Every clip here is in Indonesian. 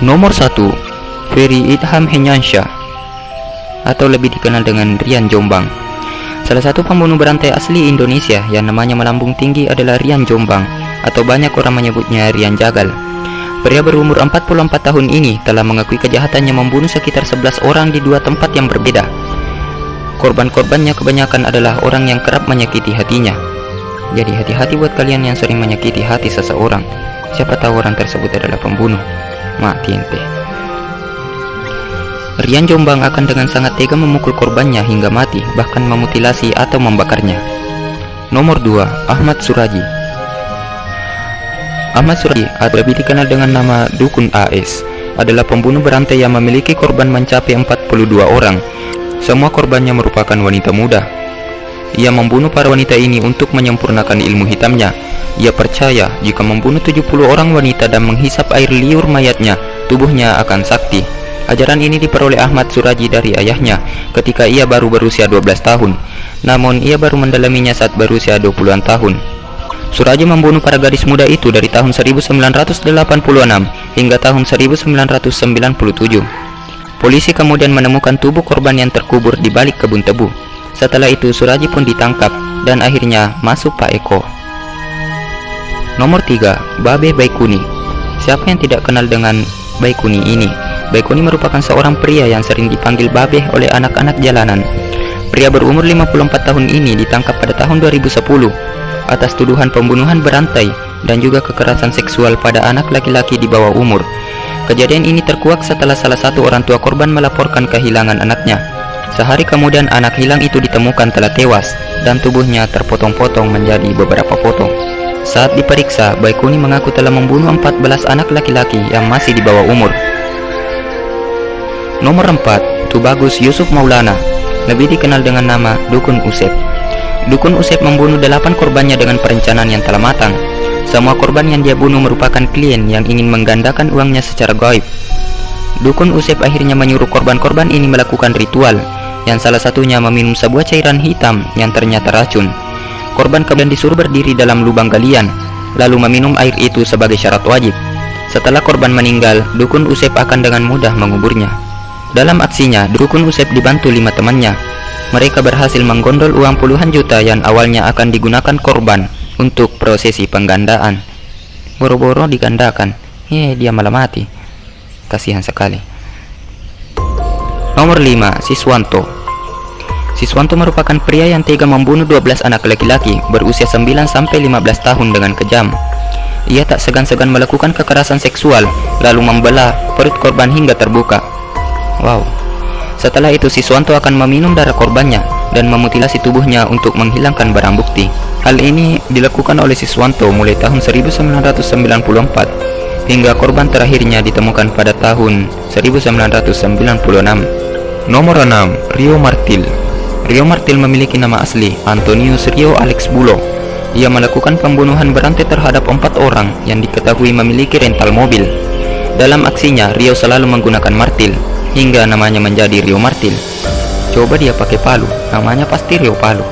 Nomor 1, Ferry Idham Henyansyah atau lebih dikenal dengan Rian Jombang. Salah satu pembunuh berantai asli Indonesia yang namanya melambung tinggi adalah Rian Jombang, atau banyak orang menyebutnya Rian Jagal. Pria berumur 44 tahun ini telah mengakui kejahatannya membunuh sekitar 11 orang di 2 tempat yang berbeda. Korban-korbannya kebanyakan adalah orang yang kerap menyakiti hatinya. Jadi hati-hati buat kalian yang sering menyakiti hati seseorang. Siapa tahu orang tersebut adalah pembunuh. Mati ente. Rian Jombang akan dengan sangat tega memukul korbannya hingga mati, bahkan memutilasi atau membakarnya. Nomor 2, Ahmad Suraji. Ahmad Suraji, atau lebih dikenal dengan nama Dukun AS, adalah pembunuh berantai yang memiliki korban mencapai 42 orang. Semua korbannya merupakan wanita muda. Ia membunuh para wanita ini untuk menyempurnakan ilmu hitamnya. Ia percaya jika membunuh 70 orang wanita dan menghisap air liur mayatnya, tubuhnya akan sakti. Ajaran ini diperoleh Ahmad Suraji dari ayahnya ketika ia baru berusia 12 tahun. Namun ia baru mendalaminya saat berusia 20-an tahun. Suraji membunuh para gadis muda itu dari tahun 1986 hingga tahun 1997. Polisi kemudian menemukan tubuh korban yang terkubur di balik kebun tebu. Setelah itu Suraji pun ditangkap dan akhirnya masuk Pak Eko. Nomor 3, Babe Baikuni. Siapa yang tidak kenal dengan Baikuni ini? Baikuni merupakan seorang pria yang sering dipanggil Babe oleh anak-anak jalanan. Pria berumur 54 tahun ini ditangkap pada tahun 2010 atas tuduhan pembunuhan berantai dan juga kekerasan seksual pada anak laki-laki di bawah umur. Kejadian ini terkuak setelah salah satu orang tua korban melaporkan kehilangan anaknya. Sehari kemudian anak hilang itu ditemukan telah tewas dan tubuhnya terpotong-potong menjadi beberapa potong. Saat diperiksa, Baikuni mengaku telah membunuh 14 anak laki-laki yang masih di bawah umur. Nomor 4, Tubagus Yusuf Maulana, lebih dikenal dengan nama Dukun Usep. Dukun Usep membunuh 8 korbannya dengan perencanaan yang telah matang. Semua korban yang dia bunuh merupakan klien yang ingin menggandakan uangnya secara gaib. Dukun Usep akhirnya menyuruh korban-korban ini melakukan ritual, yang salah satunya meminum sebuah cairan hitam yang ternyata racun. Korban kemudian disuruh berdiri dalam lubang galian, lalu meminum air itu sebagai syarat wajib. Setelah korban meninggal, Dukun Usep akan dengan mudah menguburnya. Dalam aksinya, Dukun Usep dibantu 5 temannya. Mereka berhasil menggondol uang puluhan juta yang awalnya akan digunakan korban untuk prosesi penggandaan. Boro-boro digandakan, dia malah mati. Kasihan sekali. Nomor 5, Siswanto. Siswanto merupakan pria yang tega membunuh 12 anak laki-laki berusia 9-15 tahun dengan kejam. Ia tak segan-segan melakukan kekerasan seksual, lalu membelah perut korban hingga terbuka. Wow. Setelah itu Siswanto akan meminum darah korbannya dan memutilasi tubuhnya untuk menghilangkan barang bukti. Hal ini dilakukan oleh Siswanto mulai tahun 1994 hingga korban terakhirnya ditemukan pada tahun 1996. Nomor 6, Rio Martil. Rio Martil memiliki nama asli Antonius Rio Alex Bulo. Ia melakukan pembunuhan berantai terhadap 4 orang yang diketahui memiliki rental mobil. Dalam aksinya, Rio selalu menggunakan martil hingga namanya menjadi Rio Martil. Coba dia pakai palu, namanya pasti Rio Palu.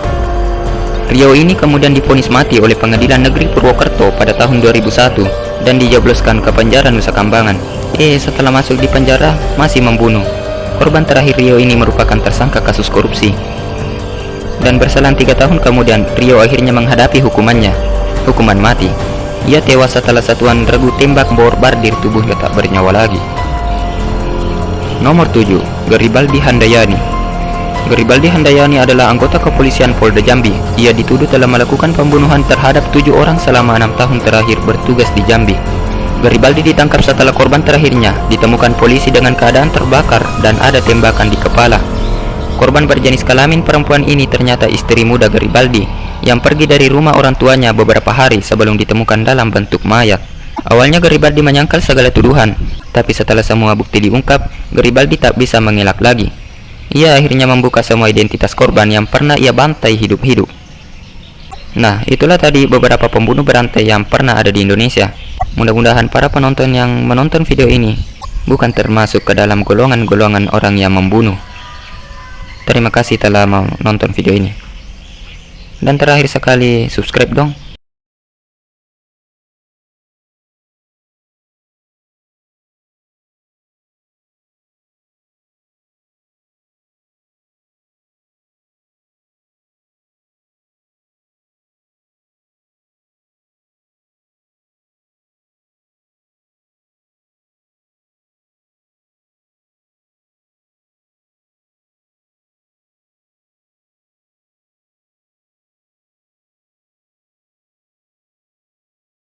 Rio ini kemudian divonis mati oleh Pengadilan Negeri Purwokerto pada tahun 2001 dan dijebloskan ke penjara Nusa Kambangan. Setelah masuk di penjara masih membunuh. Korban terakhir Rio ini merupakan tersangka kasus korupsi. Dan berselang 3 tahun kemudian, Rio akhirnya menghadapi hukumannya, hukuman mati. Ia tewas setelah satuan regu tembak bombardir tubuhnya tak bernyawa lagi. Nomor 7, Garibaldi Handayani. Garibaldi Handayani adalah anggota kepolisian Polda Jambi. Ia dituduh telah melakukan pembunuhan terhadap 7 orang selama 6 tahun terakhir bertugas di Jambi. Garibaldi ditangkap setelah korban terakhirnya ditemukan polisi dengan keadaan terbakar dan ada tembakan di kepala. Korban berjenis kelamin perempuan ini ternyata istri muda Garibaldi yang pergi dari rumah orang tuanya beberapa hari sebelum ditemukan dalam bentuk mayat. Awalnya Garibaldi menyangkal segala tuduhan, tapi setelah semua bukti diungkap, Garibaldi tak bisa mengelak lagi. Ia akhirnya membuka semua identitas korban yang pernah ia bantai hidup-hidup. Nah, itulah tadi beberapa pembunuh berantai yang pernah ada di Indonesia. Mudah-mudahan para penonton yang menonton video ini bukan termasuk ke dalam golongan-golongan orang yang membunuh. Terima kasih telah menonton video ini. Dan terakhir sekali, subscribe dong.